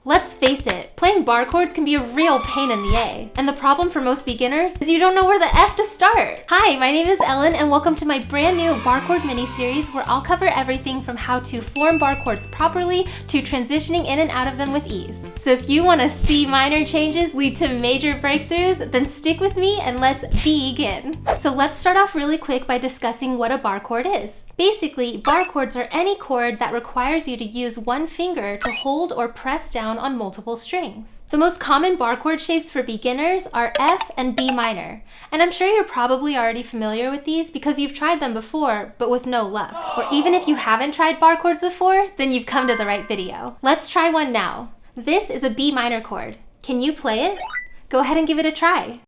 Let's face it, playing bar chords can be a real pain in the A. And the problem for most beginners is you don't know where the F to start. Hi, my name is Ellen and welcome to my brand new bar chord mini-series where I'll cover everything from how to form bar chords properly to transitioning in and out of them with ease. So if you want to see minor changes lead to major breakthroughs, then stick with me and let's begin. So let's start off really quick by discussing what a bar chord is. Basically, bar chords are any chord that requires you to use one finger to hold or press down on multiple strings. The most common bar chord shapes for beginners are F and B minor, and I'm sure you're probably already familiar with these because you've tried them before, but with no luck. Or even if you haven't tried bar chords before, then you've come to the right video. Let's try one now. This is a B minor chord. Can you play it? Go ahead and give it a try.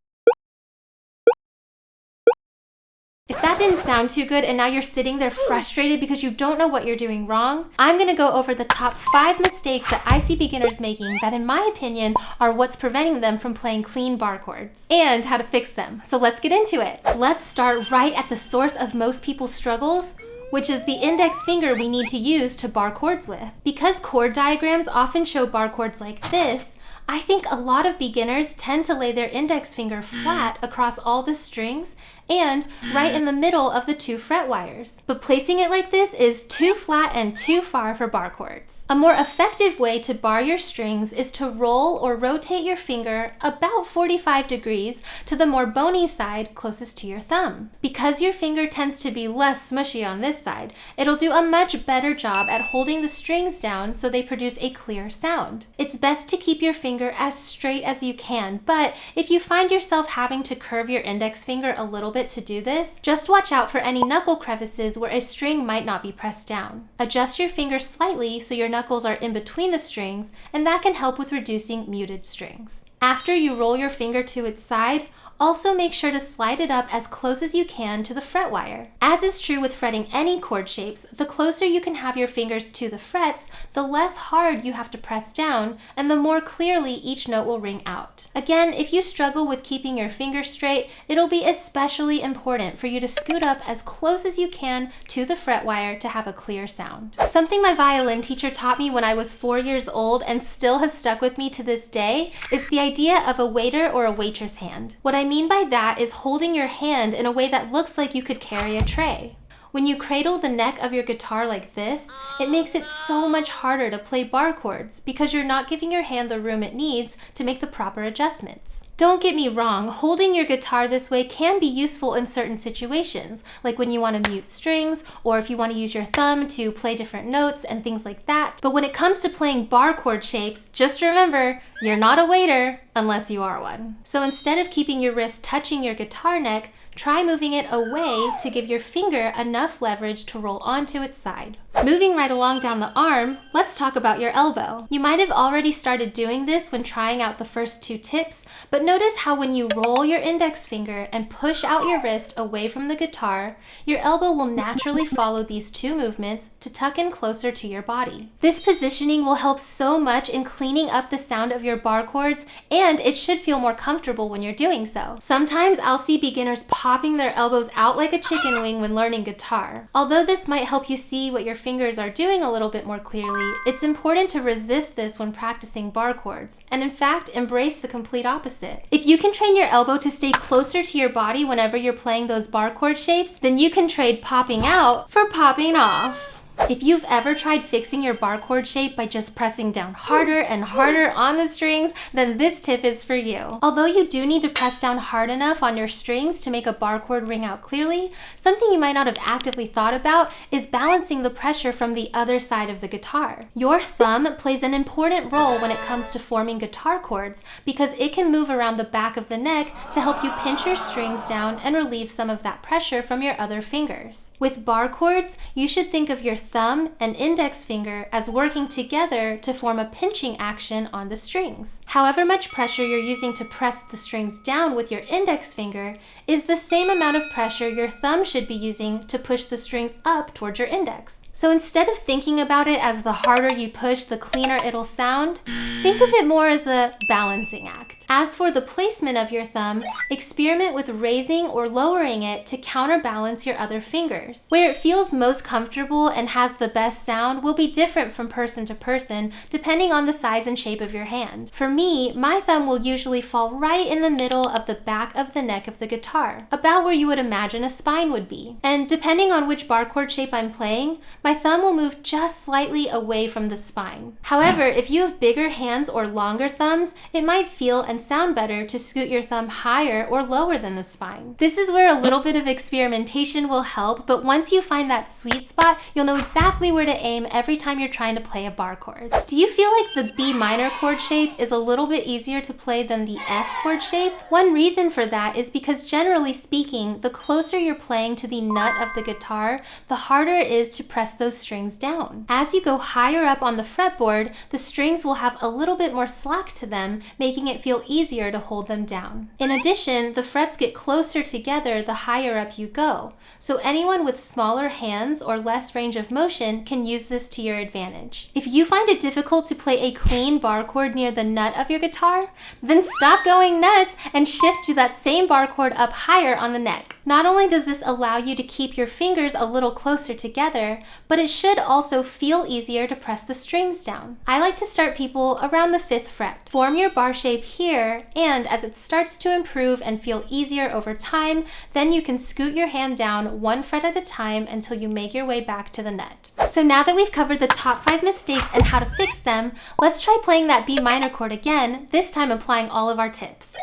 If that didn't sound too good and now you're sitting there frustrated because you don't know what you're doing wrong, I'm gonna go over the top 5 mistakes that I see beginners making that in my opinion are what's preventing them from playing clean bar chords, and how to fix them. So let's get into it. Let's start right at the source of most people's struggles, which is the index finger we need to use to bar chords with. Because chord diagrams often show bar chords like this, I think a lot of beginners tend to lay their index finger flat across all the strings and right in the middle of the 2 fret wires. But placing it like this is too flat and too far for bar chords. A more effective way to bar your strings is to roll or rotate your finger about 45 degrees to the more bony side closest to your thumb. Because your finger tends to be less smushy on this side, it'll do a much better job at holding the strings down so they produce a clear sound. It's best to keep your finger as straight as you can, but if you find yourself having to curve your index finger a little bit to do this, just watch out for any knuckle crevices where a string might not be pressed down. Adjust your finger slightly so your knuckles are in between the strings, and that can help with reducing muted strings. After you roll your finger to its side, also make sure to slide it up as close as you can to the fret wire. As is true with fretting any chord shapes, the closer you can have your fingers to the frets, the less hard you have to press down, and the more clearly each note will ring out. Again, if you struggle with keeping your fingers straight, it'll be especially important for you to scoot up as close as you can to the fret wire to have a clear sound. Something my violin teacher taught me when I was 4 years old and still has stuck with me to this day is the idea of a waiter or a waitress hand. What I mean by that is holding your hand in a way that looks like you could carry a tray. When you cradle the neck of your guitar like this, it makes it so much harder to play bar chords because you're not giving your hand the room it needs to make the proper adjustments. Don't get me wrong, holding your guitar this way can be useful in certain situations, like when you want to mute strings or if you want to use your thumb to play different notes and things like that. But when it comes to playing bar chord shapes, just remember, you're not a waiter unless you are one. So instead of keeping your wrist touching your guitar neck, try moving it away to give your finger enough leverage to roll onto its side. Moving right along down the arm, let's talk about your elbow. You might have already started doing this when trying out the first 2 tips, but notice how when you roll your index finger and push out your wrist away from the guitar, your elbow will naturally follow these 2 movements to tuck in closer to your body. This positioning will help so much in cleaning up the sound of your bar chords, and it should feel more comfortable when you're doing so. Sometimes I'll see beginners popping their elbows out like a chicken wing when learning guitar. Although this might help you see what your fingers are doing a little bit more clearly, it's important to resist this when practicing bar chords, and in fact, embrace the complete opposite. If you can train your elbow to stay closer to your body whenever you're playing those bar chord shapes, then you can trade popping out for popping off. If you've ever tried fixing your bar chord shape by just pressing down harder and harder on the strings, then this tip is for you. Although you do need to press down hard enough on your strings to make a bar chord ring out clearly, something you might not have actively thought about is balancing the pressure from the other side of the guitar. Your thumb plays an important role when it comes to forming guitar chords because it can move around the back of the neck to help you pinch your strings down and relieve some of that pressure from your other fingers. With bar chords, you should think of your thumb and index finger as working together to form a pinching action on the strings. However much pressure you're using to press the strings down with your index finger is the same amount of pressure your thumb should be using to push the strings up towards your index. So instead of thinking about it as the harder you push, the cleaner it'll sound, think of it more as a balancing act. As for the placement of your thumb, experiment with raising or lowering it to counterbalance your other fingers. Where it feels most comfortable and has the best sound will be different from person to person, depending on the size and shape of your hand. For me, my thumb will usually fall right in the middle of the back of the neck of the guitar, about where you would imagine a spine would be. And depending on which bar chord shape I'm playing, my thumb will move just slightly away from the spine. However, if you have bigger hands or longer thumbs, it might feel and sound better to scoot your thumb higher or lower than the spine. This is where a little bit of experimentation will help, but once you find that sweet spot, you'll know exactly where to aim every time you're trying to play a bar chord. Do you feel like the B minor chord shape is a little bit easier to play than the F chord shape? One reason for that is because generally speaking, the closer you're playing to the nut of the guitar, the harder it is to press those strings down. As you go higher up on the fretboard, the strings will have a little bit more slack to them, making it feel easier to hold them down. In addition, the frets get closer together the higher up you go, so anyone with smaller hands or less range of motion can use this to your advantage. If you find it difficult to play a clean bar chord near the nut of your guitar, then stop going nuts and shift to that same bar chord up higher on the neck. Not only does this allow you to keep your fingers a little closer together, but it should also feel easier to press the strings down. I like to start people around the 5th fret. Form your bar shape here, and as it starts to improve and feel easier over time, then you can scoot your hand down 1 fret at a time until you make your way back to the nut. So now that we've covered the top 5 mistakes and how to fix them, let's try playing that B minor chord again, this time applying all of our tips.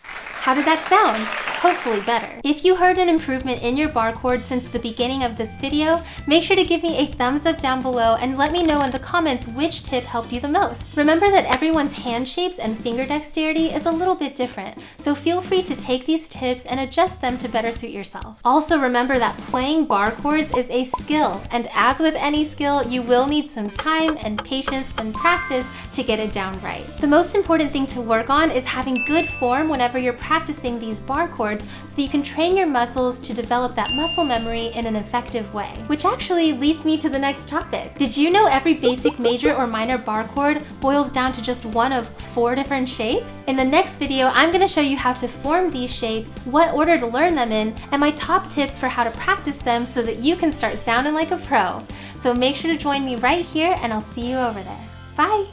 How did that sound? Hopefully better. If you heard an improvement in your bar chord since the beginning of this video, make sure to give me a thumbs up down below and let me know in the comments which tip helped you the most. Remember that everyone's hand shapes and finger dexterity is a little bit different, so feel free to take these tips and adjust them to better suit yourself. Also remember that playing bar chords is a skill, and as with any skill, you will need some time and patience and practice to get it down right. The most important thing to work on is having good form whenever you're practicing these bar chords, so that you can train your muscles to develop that muscle memory in an effective way. Which actually leads me to the next topic. Did you know every basic major or minor bar chord boils down to just one of 4 different shapes? In the next video, I'm going to show you how to form these shapes, what order to learn them in, and my top tips for how to practice them so that you can start sounding like a pro. So make sure to join me right here, and I'll see you over there. Bye!